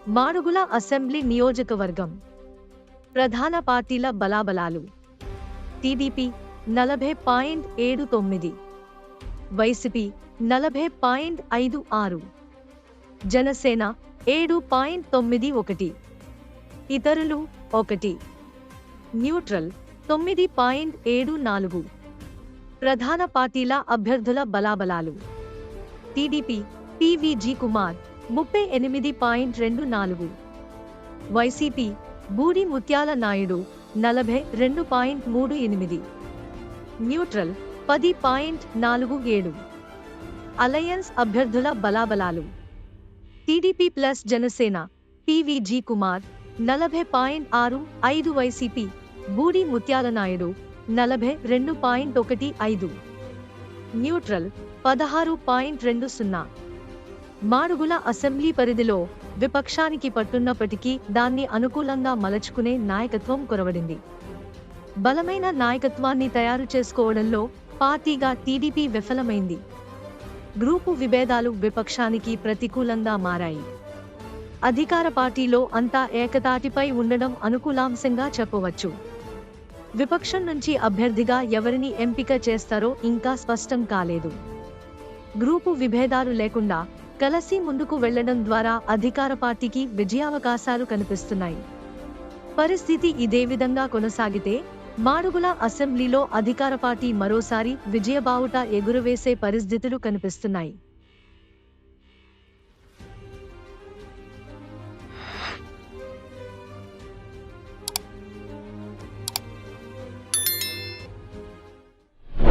Madugula assembly నియోజకవర్గం ప్రధాన పార్టీల బలాబలాలు. టీడీపీ 40.79, వైసీపీ 40.56, జనసేన 7.91, ఇతరులు 1, న్యూట్రల్ 9.74. ప్రధాన పార్టీల అభ్యర్థుల బలాబలాలు. టీడీపీ పీవీజీ కుమార్ 38.24, వైసీపీ బూడి ముత్యాల నాయుడు 42.38, న్యూట్రల్ 10.47. అలయన్స్ అభ్యర్థుల బలాబలాలు. TDP plus Janasena PVG Kumar 40.65, YCP Boodi Mutyala Naidu 42.15, neutral 16.20. Madugula assembly పరిధిలో విపక్షానికి పట్టున్నప్పటికీ దాన్ని అనుకూలంగా మలచుకునే నాయకత్వం కొరవడింది. బలమైన నాయకత్వాన్ని తయారు చేసుకోవడంలో పార్టీగా టీడీపీ విఫలమైంది. గ్రూపు విభేదాలు విపక్షానికి ప్రతికూలంగా మారాయి. అధికార పార్టీలో అంతా ఏకతాటిపై ఉండడం అనుకూలాంశంగా చెప్పవచ్చు. విపక్షం నుంచి అభ్యర్థిగా ఎవరిని ఎంపిక చేస్తారో ఇంకా స్పష్టం కాలేదు. గ్రూపు విభేదాలు లేకుండా కలిసి ముందుకు వెళ్లడం ద్వారా అధికార పార్టీకి విజయావకాశాలు కనిపిస్తున్నాయి. పరిస్థితి ఇదే విధంగా కొనసాగితే మాడుగుల అసెంబ్లీలో అధికార పార్టీ మరోసారి విజయబావుట ఎగురవేసే పరిస్థితులు కనిపిస్తున్నాయి.